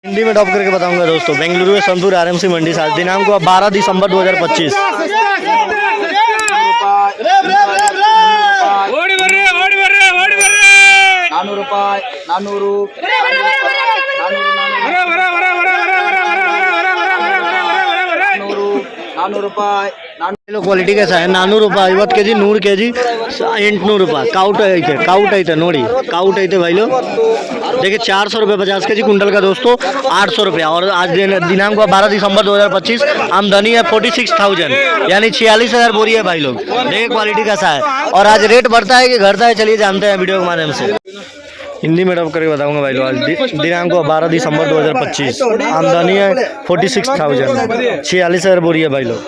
हिंदी में ड्रॉप करके बताऊंगा दोस्तों। बेंगलुरु में सोनपुर आरएमसी मंडी साथ दिनांक को 12 दिसंबर 2025। क्वालिटी कैसा है 400 ರೂಪಾಯಿ 50 ಕೆಜಿ 100 ಕೆಜಿ 800 ರೂಪಾಯಿ काउट ಐತೆ ನೋಡಿ काउट ಐತೆ भाई लोग। देखिए 400 रुपये 50 के जी कुंटल का दोस्तों 800 रुपया। और आज दिनांक 12 दिसंबर 2025 आमदनी है 46,000 यानी 46,000 बोरी है भाई लोग। देखिए क्वालिटी कैसा है और आज रेट बढ़ता है कि घटता है चलिए जानते हैं वीडियो के माध्यम से। हिंदी में ड्रॉप करके बताऊंगा भाई लोग। आज दिनांक 12 दिसंबर 2025 आमदनी है 46,000 46,000 बोरी है भाई लोग।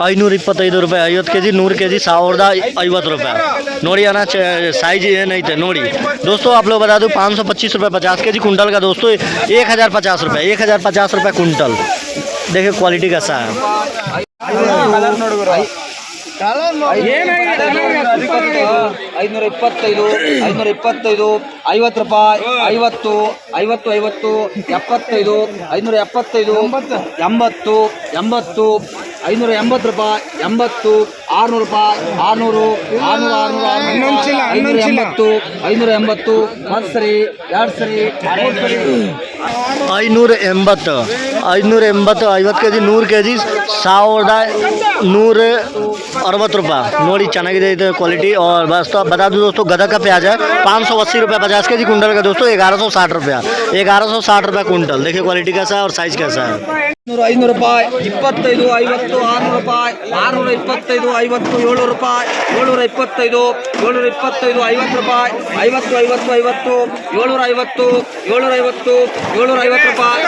ಐನೂರ 25 ರೂಪಾಯಿ 50 ಕೆಜಿ 100 ಕೆಜಿ 1050 ರೂಪಾಯಿ ನೋಡಿ ಅಣ್ಣ साइज ಏನೈತೆ ನೋಡಿ दोस्तों। आप लोग बता दूं 525 रुपये 50 के जी कुंटल का दोस्तों 1050 रुपये 1050 रुपये कुंटल। देखिए क्वालिटी कैसा है। 525 50 ರೂಪಾಯಿ 50 50 50 75 575 80 80 580 ರೂಪಾಯಿ 80 600 ರೂಪಾಯಿ 600 580 ಒಂದು ಸರಿ ಎರಡು ಸರಿ 580 50 के जी 100 के जी 1160 ರೂಪಾಯಿ ನೋಡಿ ಚೆನ್ನಾಗಿದೆ ಇದು ಕ್ವಾಲಿಟಿ। और बस तो बता दूं दोस्तों गदक का प्याज है 580 रुपये 50 के जी कुंटल का दोस्तों 1160 रुपया 1160 रुपये कुंटल। देखिए क्वालिटी कैसा है और साइज कैसा है। 500 ರೂಪಾಯಿ 25 50 600 ರೂಪಾಯಿ 625 50 700 ರೂಪಾಯಿ 725 725 50 ರೂಪಾಯಿ 50 50 50 750 750 750 ರೂಪಾಯಿ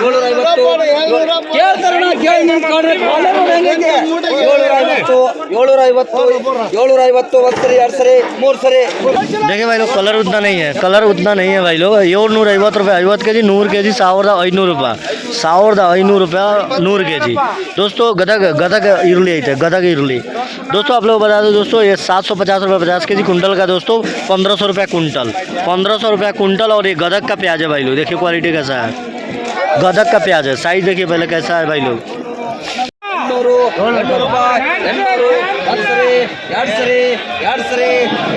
750 ಕೇಳ್ತಾರಣ್ಣ ಕೇಳಿ ನಿಮ್ಮ ಕಾಡ್ರೆ ಕಾಲರ್ ಹೆಂಗೆ 750 750 ಒಂದು ಸರಿ ಎರಡು ಸರಿ ಮೂರು ಸರಿ। देखिए भाई लोग कलर उतना नहीं है भाई लोग। 750 रुपये 50 के जी 100 के जी 1500 ರೂಪಾಯಿ 1500 रुपया 100 के जी दोस्तों। गदक ಈರುಳ್ಳಿ ಐತೆ गदक ಈರುಳ್ಳಿ दोस्तों। आप लोग बता दो दोस्तों ये 750 रुपये 50 के जी कुंटल का दोस्तों 1500 रुपया कुंटल 1500 रुपया कुंटल। और ये गदक का प्याज है भाई लोग। देखिए क्वालिटी कैसा है गदक का प्याज है। साइज देखिए पहले कैसा है भाई लोग। 800 ರೂಪಾಯಿ 800 ಒಂದು ಸರಿ ಎರಡು ಸರಿ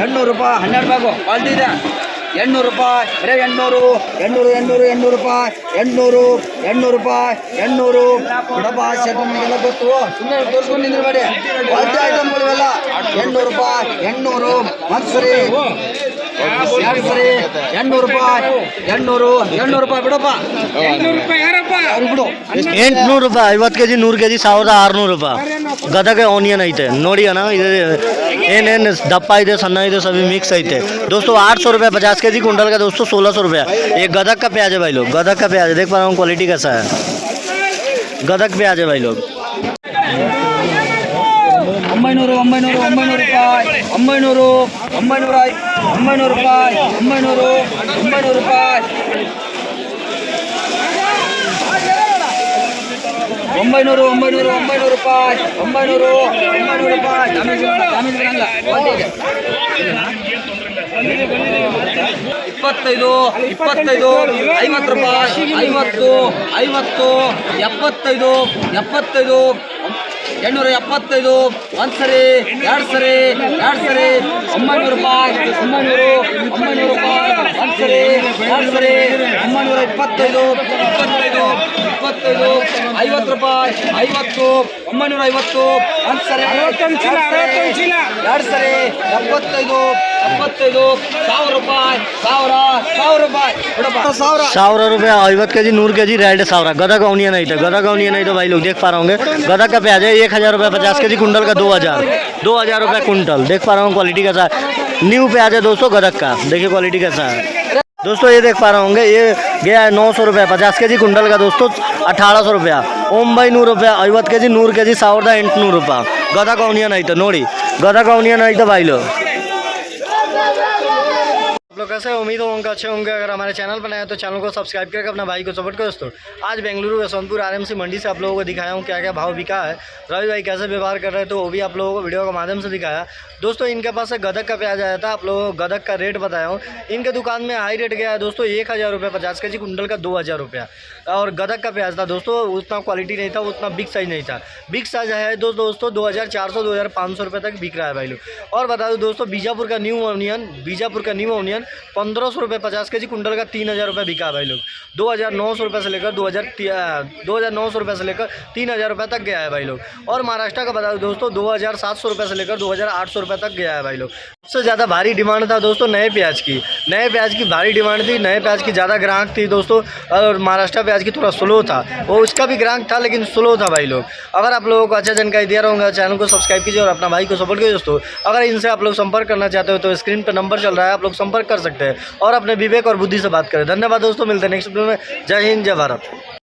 800 ರೂಪಾಯಿ 12 ರೂಪಾಯಿ ಕ್ವಾಲಿಟಿ ಇದೆ 800 ರೂಪಾಯಿ ಬರೀ 800 ರೂಪಾಯಿ 800 ರೂಪಾಯಿ 800 ಬಿಡಪ್ಪ ಶೇಖಮ್ಗೆಲ್ಲ ಗೊತ್ತು ಸುಮ್ಮನೆ ತೋರಿಸ್ಕೊಂಡು ನಿಂದ್ರಬೇಡಿ ಕ್ವಾಲಿಟಿ ಐಟಮ್ಗಳಿವೆಲ್ಲ 800 ರೂಪಾಯಿ 800 ಒಂದು ಸರಿ ಎರಡು ಸರಿ 800 ರೂಪಾಯಿ 800 ರೂಪಾಯಿ ಬಿಡಪ್ಪ 800 ರೂಪಾಯಿ ಯಾರಪ್ಪ ಅವ್ರು ಬಿಡು 800 ರೂಪಾಯಿ 50 के जी 100 के जी 1600 ರೂಪಾಯಿ ಗದಗ ಆನಿಯನ್ ಐತೆ ನೋಡಿ ಅಣ್ಣ। ಇದು ಏನೇನು ದಪ್ಪ ಇದೆ ಸಣ್ಣ ಇದೆ सभी मिक्स ಐತೆ दोस्तों। 800 रुपये 50 के जी कुंटल का दोस्तों 1600 रुपया। ये गदक का प्याज है भाई लोग गदक का प्याज है। देख पा रहा हूँ क्वालिटी कैसा है गदक प्याज है भाई लोग। 900 ರೂಪಾಯಿ 900 ರೂಪಾಯಿ 900 ರೂಪಾಯಿ 900 ರೂಪಾಯಿ 900 ರೂಪಾಯಿ 900 ರೂಪಾಯಿ 900 ರೂಪಾಯಿ 25 50 ರೂಪಾಯಿ 50 50 75 875 ಒಂದು ಸರಿ ಎರಡು ಸರಿ 900 ರೂಪಾಯಿ 900 ರೂಪಾಯಿ ಒಂದು ಸರಿ ಎರಡು ಸರಿ 925 50 ರೂಪಾಯಿ 50 950 ಒಂದು ಸರಿ ಎರಡು ಸರಿ 75 1000 ರೂಪಾಯಿ 1000 ರೂಪಾಯಿ 1000 रुपये 50 के जी 100 के जी रेड 1000 गदक ऑनियन आई था भाई लोग देख पा रहे होंगे। गदक का प्याज है 1000 रुपये 50 के जी कुंटल का 2000 रुपये कुंटल। देख पा रहा हूँ क्वालिटी कैसा है। न्यू प्याज है दोस्तों गदक का। देखिए क्वालिटी कैसा है। दोस्तों ये देख पा रहे होंगे, ये गया है 900 रुपये 50 के जी कुंटल का दोस्तों, 1800 रुपया। ओंबई 100 रुपया 50 के जी 100 के जी 1800 ರೂಪಾಯಿ। ಗದಗ ಕೌನಿಯನ್ ಐತೆ ನೋಡಿ, ಗದಗ ಕೌನಿಯನ್ ಐತೆ ಬಾಯಿಲು। आप लोग कैसे उम्मीद होंगे अच्छे होंगे। अगर हमारे चैनल पर नए हैं तो चैनल को सब्सक्राइब करके अपना भाई को सपोर्ट करो दोस्तों। आज बेंगलुरु यशवंतपुर आरएमसी मंडी से आप लोगों को दिखाया हूँ क्या क्या भाव बिका है, रवि भाई कैसे व्यवहार कर रहे हैं, तो वो भी आप लोगों को वीडियो के माध्यम से दिखाया। दोस्तों इनके पास से गदक का प्याज आया था, आप लोगों को गदक का रेट बताया हूँ। इनके दुकान में हाई रेट गया है दोस्तों 1000 रुपये 50 के जी कुंटल का 2000 रुपया। और गदक का प्याज था दोस्तों, उतना क्वालिटी नहीं था, उतना बिग साइज नहीं था। बिग साइज है दोस्तों 2400 2500 रुपये तक बिक रहा है भाई लोग। और बता दो दोस्तों बीजापुर का न्यू ऑनियन 1500 रुपये 50 के जी कुंटल का 3000 रुपये बिका भाई लोग। 2900 रुपये से लेकर 2900 रुपये से लेकर 3000 रुपये तक गया है भाई लोग। और महाराष्ट्र का बता दो दोस्तों 2700 रुपये से लेकर 2800 रुपये तक गया है भाई लोग। सबसे ज़्यादा भारी डिमांड था दोस्तों नए प्याज की, नए प्याज की भारी डिमांड थी, नए प्याज की ज़्यादा ग्राहक थी दोस्तों। और महाराष्ट्र प्याज की थोड़ा स्लो था, वो उसका भी ग्राहक था लेकिन स्लो था भाई लोग। अगर आप लोगों को अच्छा जानकारी दिया रहूँगा, चैनल को सब्सक्राइब कीजिए और अपना भाई को सपोर्ट कीजिए दोस्तों। अगर इनसे आप लोग संपर्क करना चाहते हो तो स्क्रीन पर नंबर चल रहा है, आप लोग संपर्क कर सकते हैं और अपने विवेक और बुद्धि से बात करें। धन्यवाद दोस्तों, मिलते हैं नेक्स्ट वीडियो में। जय हिंद जय भारत।